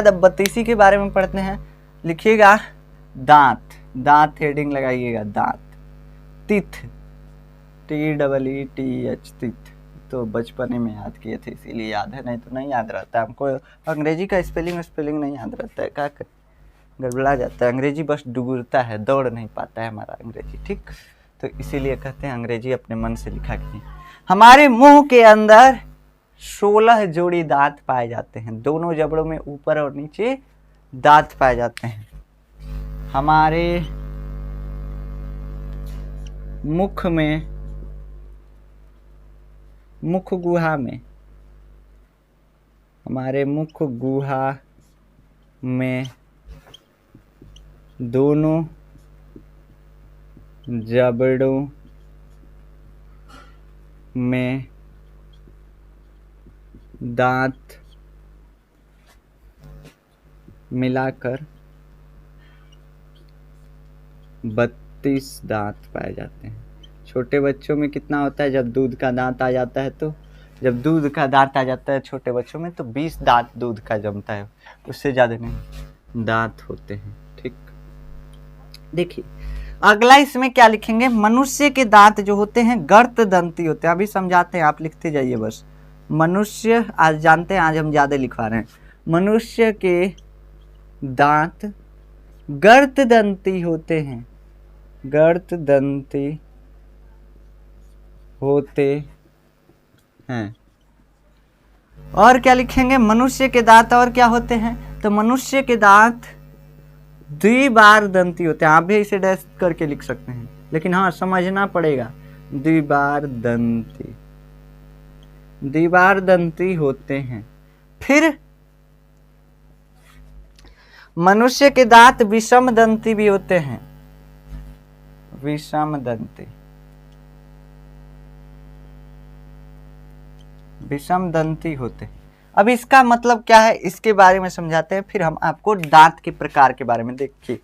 अब 32 के बारे में पढ़ते हैं। लिखिएगा दांत, दांत हेडिंग लगाइएगा दांत। तिथ, TEETH, तिथ, तो बचपन में याद किए थे इसीलिए याद है, नहीं तो नहीं याद रहता। हमको अंग्रेजी का स्पेलिंग नहीं याद रहता है, क्या करें, गड़बड़ा जाता है। अंग्रेजी बस डुगुरता है, दौड़ नहीं पाता है हमारा अंग्रेजी, ठीक। तो इसीलिए कहते हैं अंग्रेजी अपने मन से लिखा कीजिए। हमारे मुंह के अंदर 16 जोड़ी दांत पाए जाते हैं, दोनों जबड़ों में ऊपर और नीचे दांत पाए जाते हैं। हमारे मुख में, मुख गुहा में, हमारे मुख गुहा में दोनों जबड़ों में दांत मिलाकर 32 दांत पाए जाते हैं। छोटे बच्चों में कितना होता है, जब दूध का दांत आ जाता है तो, जब दूध का दांत आ जाता है छोटे बच्चों में तो 20 दांत दूध का जमता है, उससे ज़्यादा नहीं दांत होते हैं, ठीक। देखिए अगला इसमें क्या लिखेंगे, मनुष्य के दांत जो होते हैं गर्त दंती होते हैं। अभी समझाते हैं, आप लिखते जाइए बस। मनुष्य, आज जानते हैं, आज हम ज़्यादा लिखवा रहे हैं। मनुष्य के दांत गर्त दंती होते हैं, गर्त दंती होते हैं। और क्या लिखेंगे, मनुष्य के दांत और क्या होते हैं, तो मनुष्य के दांत द्विबार दंती होते हैं। आप भी इसे डैश करके लिख सकते हैं, लेकिन हाँ समझना पड़ेगा, द्विबार दंती, द्विबार दंती होते हैं। फिर मनुष्य के दांत विषम दंती भी होते हैं, विषम दंती, विषम दंती होते हैं। अब इसका मतलब क्या है, इसके बारे में समझाते हैं, फिर हम आपको दांत के प्रकार के बारे में। देखिए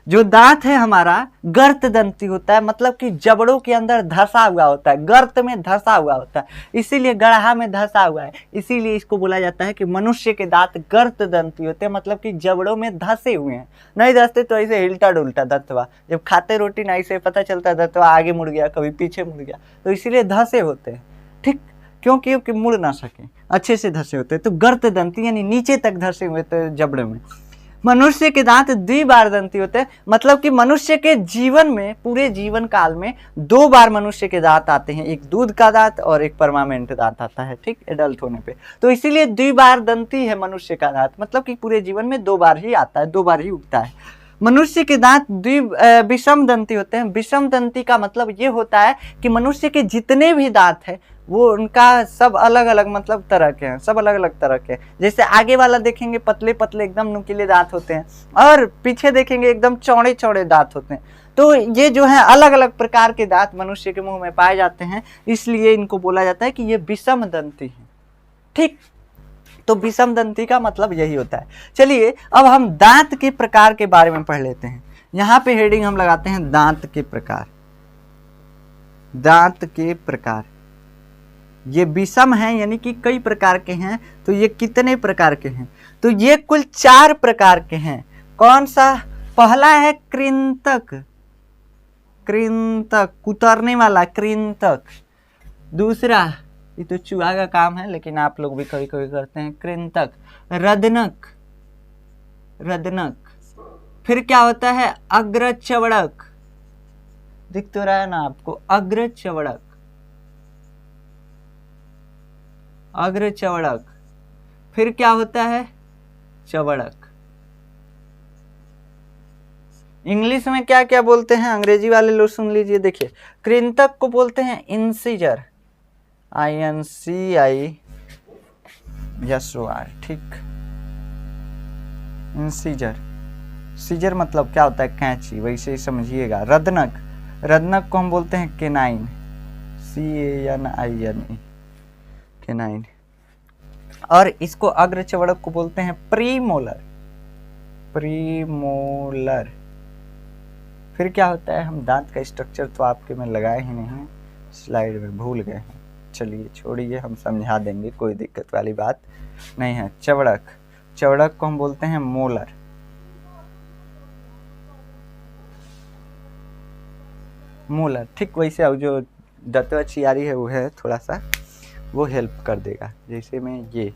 जो दांत है हमारा गर्त दंती होता है, मतलब कि जबड़ों के अंदर धंसा हुआ होता है, गर्त में धंसा हुआ होता है, इसीलिए गढ़ा में धंसा हुआ है, इसीलिए इसको बोला जाता है कि मनुष्य के दांत गर्त दंती होते हैं, मतलब कि जबड़ों में धंसे हुए हैं। नहीं धंसते तो ऐसे हिलटा डुलटा दंतवा, जब खाते रोटी ना ऐसे पता चलता है दंतवा आगे मुड़ गया, कभी पीछे मुड़ गया, तो इसीलिए धंसे होते हैं, ठीक, क्योंकि मुड़ ना सके, अच्छे से धंसे होते हैं। तो गर्त दंती यानी नीचे तक धंसे हुए थे जबड़े में। मनुष्य के दांत द्विबार दंती होते हैं, मतलब कि मनुष्य के जीवन में, पूरे जीवन काल में 2 बार मनुष्य के दांत आते हैं, एक दूध का दांत और एक परमानेंट दांत आता है, ठीक, एडल्ट होने पे। तो इसीलिए द्विबार दंती है मनुष्य का दांत, मतलब कि पूरे जीवन में 2 बार ही आता है, 2 बार ही उगता है। मनुष्य के दांत विषम दंती होते हैं। विषम दंती का मतलब ये होता है कि मनुष्य के जितने भी दांत है वो उनका सब अलग अलग मतलब तरह के हैं, सब अलग अलग तरह के हैं। जैसे आगे वाला देखेंगे पतले पतले एकदम नुकीले दांत होते हैं, और पीछे देखेंगे एकदम चौड़े चौड़े दांत होते हैं। तो ये जो है अलग अलग प्रकार के दांत मनुष्य के मुंह में पाए जाते हैं, इसलिए इनको बोला जाता है कि ये विषम दंती है, ठीक। तो विषम दंती का मतलब यही होता है। चलिए अब हम दांत के प्रकार के बारे में पढ़ लेते हैं। यहाँ पे हेडिंग हम लगाते हैं दांत के प्रकार। दांत के प्रकार, ये विषम हैं यानी कि कई प्रकार के हैं, तो ये कितने प्रकार के हैं, तो ये कुल 4 प्रकार के हैं। कौन सा, पहला है कृंतक, कृंतक कुतरने वाला कृंतक। दूसरा, ये तो चूहा का काम है लेकिन आप लोग भी कभी कभी करते हैं, कृंतक। रदनक, रदनक। फिर क्या होता है, अग्रचवड़क, दिख तो रहा है ना आपको, अग्रचवड़क, अग्रचवड़क। फिर क्या होता है, चवड़क। इंग्लिश में क्या क्या बोलते हैं, अंग्रेजी वाले लोग सुन लीजिए। देखिए कृंतक को बोलते हैं इंसिजर, INCISOR, ठीक, इंसिजर। सीजर मतलब क्या होता है, कैंची, वैसे ही समझिएगा। रदनक, रदनक को हम बोलते हैं केनाइन, CANINE, केनाइन। और इसको अग्रचवड़क को बोलते हैं प्रीमोलर, प्रीमोलर। फिर क्या होता है, हम दांत का स्ट्रक्चर तो आपके में लगाए ही नहीं, स्लाइड में भूल गए हैं, चलिए छोड़िए, हम समझा देंगे, कोई दिक्कत वाली बात नहीं है। चवड़क, चौड़क को हम बोलते हैं मोलर। मोलर ठीक वैसे अब जो दत्वा चियारी है वो है थोड़ा सा वो हेल्प कर देगा। जैसे मैं ये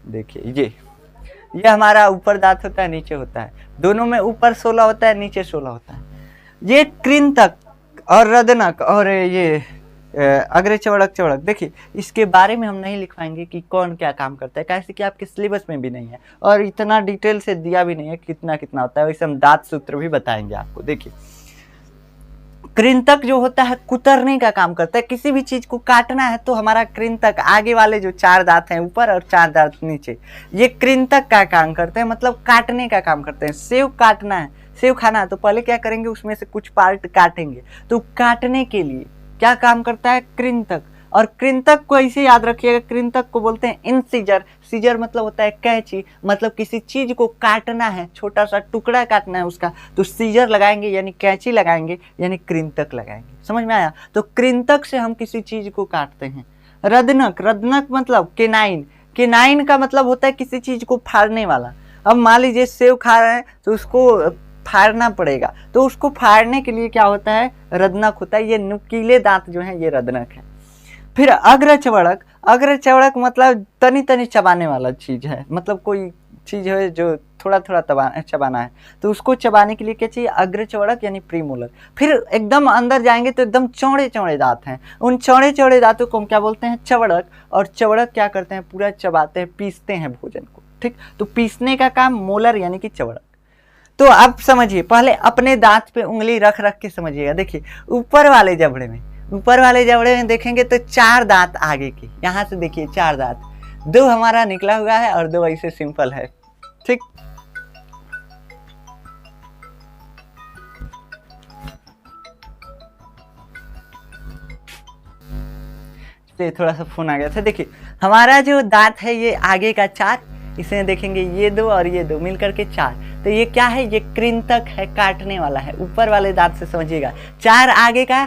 देखिए ये हमारा ऊपर दांत होता है, नीचे होता है, दोनों में ऊपर 16 होता है, नीचे 16 होता है। ये कृंतक और रदनक और ये अग्र चौड़क चौड़क, देखिए इसके बारे में हम नहीं लिख पाएंगे कि कौन क्या काम करता है, कैसे कि आपके सिलेबस में भी नहीं है और इतना डिटेल से दिया भी नहीं है कितना कितना होता है। वैसे हम दांत सूत्र भी बताएंगे आपको। देखिए कृंतक जो होता है कुतरने का काम करता है, किसी भी चीज को काटना है तो हमारा कृंतक आगे वाले जो 4 दांत हैं ऊपर और 4 दांत नीचे, ये कृंतक का काम करते हैं, मतलब काटने का काम करते हैं। सेव काटना है, सेव खाना है तो पहले क्या करेंगे, उसमें से कुछ पार्ट काटेंगे, तो काटने के लिए क्या काम करता है कृंतक। और कृंतक को ऐसे याद रखिएगा, कृंतक को बोलते हैं इंसीजर। सीजर मतलब होता है कैंची, मतलब किसी चीज को काटना है, छोटा सा टुकड़ा काटना है उसका, तो सीजर लगाएंगे यानी कैंची लगाएंगे यानी कृंतक लगाएंगे। समझ में आया? तो कृंतक से हम किसी चीज को काटते हैं। रदनक, रदनक मतलब केनाइन। केनाइन का मतलब होता है किसी चीज को फाड़ने वाला। अब मान लीजिए सेव खा रहे हैं तो उसको फाड़ना पड़ेगा, तो उसको फाड़ने के लिए क्या होता है, रदनक होता है। ये नुकीले दांत जो है ये रदनक है। फिर अग्र चवड़क, अग्र चवड़क मतलब तनी तनी चबाने वाला चीज है, मतलब कोई चीज है जो थोड़ा थोड़ा चबाना है, तो उसको चबाने के लिए क्या चाहिए, अग्र चवड़क यानी प्रीमोलर। फिर एकदम अंदर जाएंगे तो एकदम चौड़े चौड़े दांत हैं, उन चौड़े चौड़े दांतों को हम क्या बोलते हैं, चवड़क। और चवड़क क्या करते हैं, पूरा चबाते हैं, पीसते हैं भोजन को। ठीक, तो पीसने का काम मोलर यानी कि चवड़क। तो अब समझिए, पहले अपने दांत पे उंगली रख रख के समझिएगा। देखिए ऊपर वाले जबड़े में, ऊपर वाले जबड़े में देखेंगे तो 4 दांत आगे के, यहाँ से देखिए 4 दांत, 2 हमारा निकला हुआ है और 2 ऐसे सिंपल है। ठीक, तो थोड़ा सा फोन आ गया था। देखिए हमारा जो दांत है ये आगे का 4, इसमें देखेंगे ये 2 और ये 2 मिलकर के 4, तो ये क्या है, ये कृंतक है, काटने वाला है। ऊपर वाले दांत से समझिएगा, 4 आगे का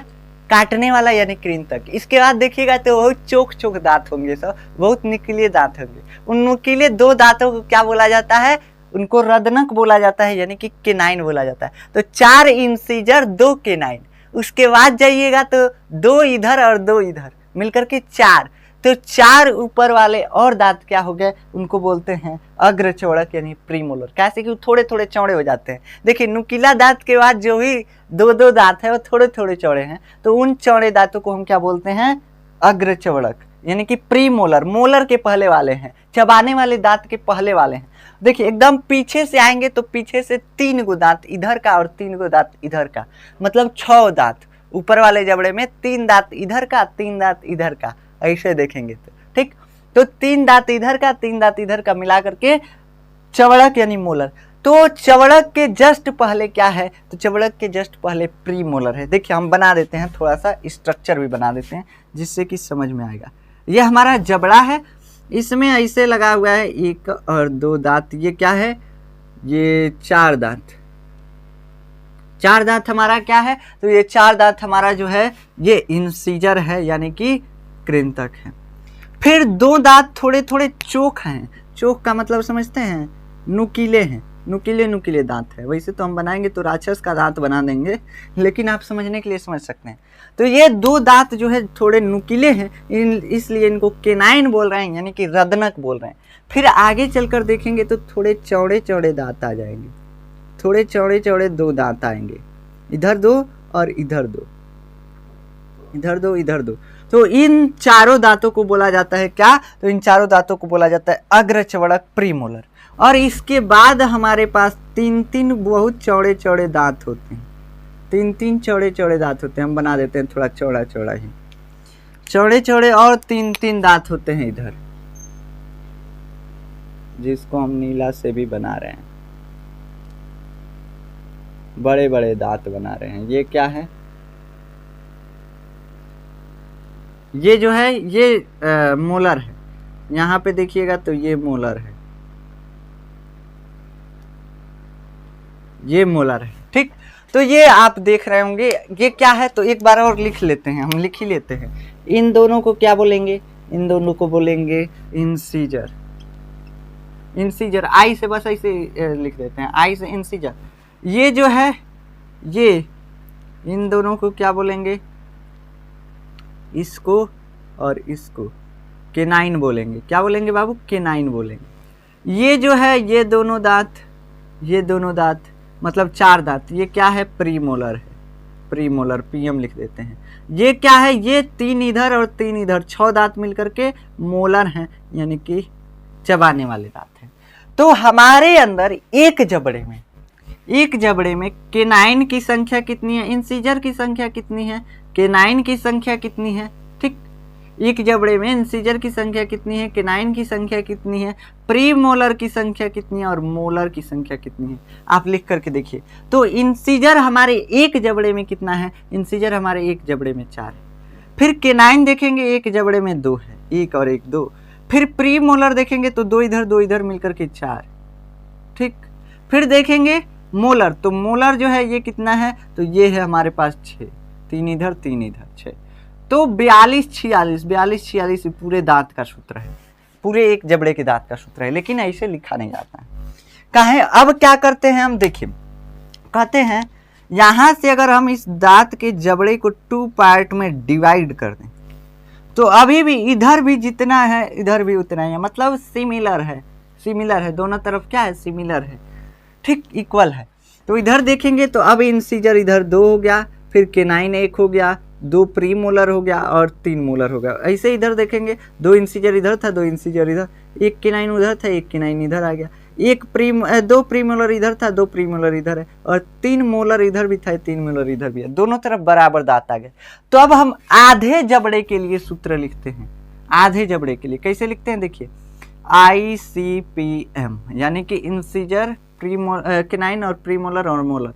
काटने वाला यानी कृंतक। इसके बाद देखिएगा तो बहुत चोक चोक दांत होंगे, सब बहुत नुकीले दांत होंगे। उन नुकीले 2 दांतों को क्या बोला जाता है, उनको रदनक बोला जाता है यानी कि केनाइन बोला जाता है। तो 4 इंसीजर 2 केनाइन। उसके बाद जाइएगा तो 2 इधर और 2 इधर मिलकर के 4, तो 4 ऊपर वाले और दांत क्या हो गए, उनको बोलते हैं अग्र चौड़क यानी प्रीमोलर। कैसे कि थोड़े थोड़े चौड़े हो जाते हैं। देखिए नुकीला दांत के बाद जो भी 2 दांत है वो थोड़े थोड़े चौड़े हैं, तो उन चौड़े दांतों को हम क्या बोलते हैं, अग्र चौड़क यानी कि प्रीमोलर। मोलर के पहले वाले हैं, चबाने वाले दांत के पहले वाले हैं। देखिए एकदम पीछे से आएंगे तो पीछे से 3 गो दांत इधर का और 3 गो दांत इधर का, मतलब 6 दांत। ऊपर वाले जबड़े में 3 दांत इधर का, 3 दांत इधर का, ऐसे देखेंगे तो ठीक। तो 3 दांत इधर का, 3 दांत इधर का मिला करके चवड़क यानी मोलर। तो चवड़क के जस्ट पहले क्या है, तो चवड़क के जस्ट पहले प्री मोलर है। देखिए हम बना देते हैं, थोड़ा सा स्ट्रक्चर भी बना देते हैं जिससे कि समझ में आएगा। ये हमारा जबड़ा है, इसमें ऐसे लगा हुआ है 1 और 2 दांत। ये क्या है, ये 4 दांत। 4 दांत हमारा क्या है, तो ये 4 दांत हमारा जो है ये इंसीजर है यानी कि कृंतक है। फिर 2 दांत थोड़े थोड़े चोक हैं। चोक का मतलब समझते हैं, नुकीले हैं, नुकीले नुकीले दांत है। वैसे तो हम बनाएंगे तो राक्षस का दांत बना देंगे, लेकिन आप समझने के लिए समझ सकते हैं। तो ये 2 दांत जो है थोड़े नुकीले हैं, इसलिए इनको केनाइन बोल रहे हैं यानी कि रदनक बोल रहे हैं। फिर आगे चलकर देखेंगे तो थोड़े चौड़े चौड़े दांत आ जाएंगे, थोड़े चौड़े चौड़े 2 दांत आएंगे, इधर 2 और इधर 2, इधर 2 इधर 2। तो इन चारों दांतों को बोला जाता है क्या, तो इन चारों दांतों को बोला जाता है अग्र चवड़क प्रीमोलर। और इसके बाद हमारे पास 3 बहुत चौड़े चौड़े दांत होते हैं, 3 चौड़े चौड़े दांत होते हैं। हम बना देते हैं थोड़ा चौड़ा चौड़ा ही, चौड़े चौड़े और 3 दांत होते हैं इधर, जिसको हम नीला से भी बना रहे हैं, बड़े बड़े दांत बना रहे हैं। ये क्या है, ये जो है ये मोलर है। यहाँ पे देखिएगा तो ये मोलर है, ये मोलर है। ठीक, तो ये आप देख रहे होंगे ये क्या है, तो एक बार और लिख लेते हैं, हम लिख ही लेते हैं। इन दोनों को क्या बोलेंगे, इन दोनों को बोलेंगे इंसीजर। इंसीजर, आई से बस ऐसे लिख देते हैं, आई से इंसीजर। ये जो है ये इन दोनों को क्या बोलेंगे, इसको और इसको केनाइन बोलेंगे। क्या बोलेंगे बाबू, केनाइन बोलेंगे। ये जो है ये दोनों दांत मतलब 4 दांत, ये क्या है, प्रीमोलर है, प्रीमोलर पीएम लिख देते हैं। ये क्या है, ये 3 इधर और 3 इधर, 6 दांत मिलकर के मोलर हैं, यानी कि चबाने वाले दांत हैं। तो हमारे अंदर एक जबड़े में केनाइन की संख्या कितनी है, इंसीजर की संख्या कितनी है, केनाइन की संख्या कितनी है, ठीक। एक जबड़े में इंसीजर की संख्या कितनी है, केनाइन की संख्या कितनी है, प्रीमोलर की संख्या कितनी है और मोलर की संख्या कितनी है, आप लिख करके देखिए। तो इंसीजर हमारे एक जबड़े में कितना है, इंसीजर हमारे एक जबड़े में 4 है। फिर केनाइन देखेंगे एक जबड़े में 2 है, 1 और 1 2। फिर प्रीमोलर देखेंगे तो 2 इधर मिलकर के 4, ठीक। फिर देखेंगे मोलर, तो मोलर जो है ये कितना है, तो ये है हमारे पास 6, 3 इधर 6। तो 42 46 पूरे दांत का सूत्र है, पूरे एक जबड़े के दांत का सूत्र है, लेकिन ऐसे लिखा नहीं जाता है। कहें अब क्या करते हैं हम, देखिए कहते हैं यहां से अगर हम इस दांत के जबड़े को 2 पार्ट में डिवाइड कर दें तो अभी भी इधर भी जितना है इधर भी उतना ही है, मतलब सिमिलर है, दोनों तरफ क्या है, सिमिलर है, ठीक, इक्वल है। तो इधर देखेंगे तो अब इंसीजर इधर 2 हो गया, फिर केनाइन 1 हो गया, 2 प्रीमोलर हो गया और 3 मोलर हो गया। ऐसे इधर देखेंगे 2 इंसीजर इधर था, 2 इंसीजर इधर, 1 केनाइन उधर था, 1 केनाइन इधर आ गया, 2 प्रीमोलर इधर था, 2 प्रीमोलर इधर है, और 3 मोलर इधर भी था, 3 मोलर इधर भी है, दोनों तरफ बराबर दांत आ गए। तो अब हम आधे जबड़े के लिए सूत्र लिखते हैं। आधे जबड़े के लिए कैसे लिखते हैं, देखिए ICPM, यानी कि इंसीजर केनाइन और प्रीमोलर और मोलर,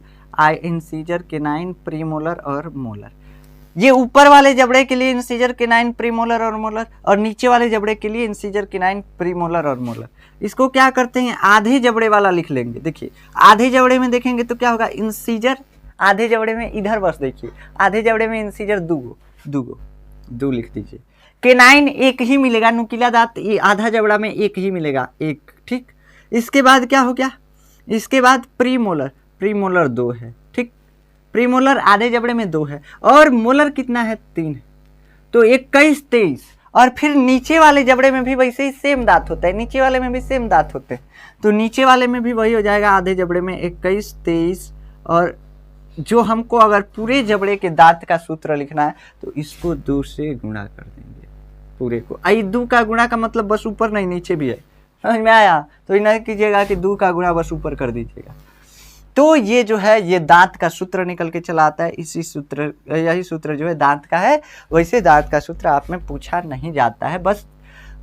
इंसीजर केनाइन प्रीमोलर और मोलर। ये ऊपर वाले जबड़े के लिए इंसीजर केनाइन प्रीमोलर और मोलर, और नीचे वाले जबड़े के लिए इंसीजर केनाइन प्रीमोलर और मोलर। इसको क्या करते हैं, आधे जबड़े वाला लिख लेंगे। देखिए आधे जबड़े में देखेंगे तो क्या होगा, इंसीजर आधे जबड़े में इधर बस देखिए आधे जबड़े में इंसीजर 2 लिख दीजिए। केनाइन 1 ही मिलेगा, नुकीला दांत ये आधा जबड़ा में 1 ही मिलेगा, 1, ठीक। इसके बाद क्या हो गया, इसके बाद प्रीमोलर 2 है, ठीक। प्रीमोलर आधे जबड़े में 2 है, और मोलर कितना है, 3 है। तो 21 23, और फिर नीचे वाले जबड़े में भी वैसे ही सेम दांत होता है, नीचे वाले में भी सेम दांत होते हैं, तो नीचे वाले में भी वही हो जाएगा, आधे जबड़े में 21 23। और जो हमको अगर पूरे जबड़े के दांत का सूत्र लिखना है तो इसको 2 से गुणा कर देंगे पूरे को। 2 का गुणा का मतलब बस ऊपर नहीं नीचे भी है, समझ में आया। तो ये नहीं कीजिएगा कि 2 का गुणा बस ऊपर कर दीजिएगा। तो ये जो है ये दांत का सूत्र निकल के चला आता है। यही सूत्र जो है दांत का है। वैसे दांत का सूत्र आप में पूछा नहीं जाता है, बस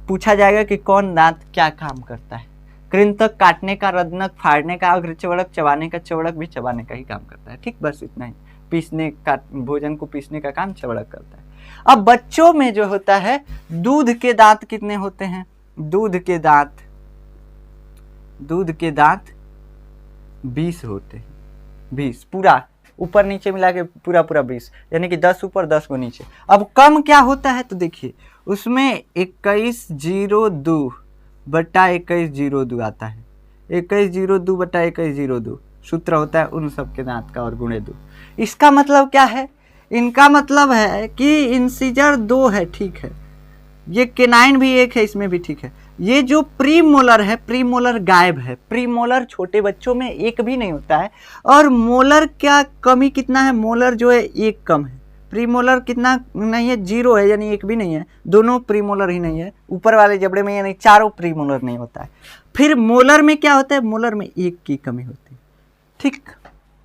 पूछा जाएगा कि कौन दांत क्या काम करता है। कृंतक काटने का, रदनक फाड़ने का, अग्रचवड़क चबाने का, चवड़क भी चबाने का ही काम करता है, ठीक, बस इतना ही। पीसने का, भोजन को पीसने का काम चवड़क करता है। अब बच्चों में जो होता है दूध के दांत कितने होते हैं, दूध के दांत 20 होते हैं, 20 पूरा ऊपर नीचे मिला के पूरा 20, यानी कि 10 ऊपर 10 को नीचे। अब कम क्या होता है तो देखिए उसमें 2102 बटा 2102 आता है, 2102 बटा 2102 सूत्र होता है उन सब के दांत का, और गुणे 2। इसका मतलब क्या है, इनका मतलब है कि इंसीजर 2 है, ठीक है, ये केनाइन भी 1 है, इसमें भी ठीक है। ये जो प्रीमोलर है, प्रीमोलर गायब है, प्रीमोलर छोटे बच्चों में 1 भी नहीं होता है। और मोलर क्या कमी कितना है, मोलर जो है 1 कम है, प्रीमोलर कितना नहीं है, 0 है, यानी 1 भी नहीं है, दोनों प्रीमोलर ही नहीं है। ऊपर वाले जबड़े में यानी चारों प्रीमोलर नहीं होता है। फिर मोलर में क्या होता है, मोलर में 1 की कमी होती है, ठीक।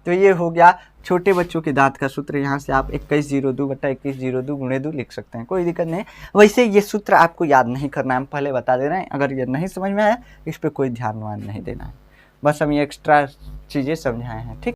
तो ये हो गया छोटे बच्चों के दांत का सूत्र। यहाँ से आप 2102 बटा 2102 गुणे 2 लिख सकते हैं, कोई दिक्कत नहीं। वैसे ये सूत्र आपको याद नहीं करना है, हम पहले बता दे रहे हैं। अगर ये नहीं समझ में आया इस पर कोई ध्यान नहीं देना है, बस हम ये एक्स्ट्रा चीज़ें समझाए हैं, ठीक।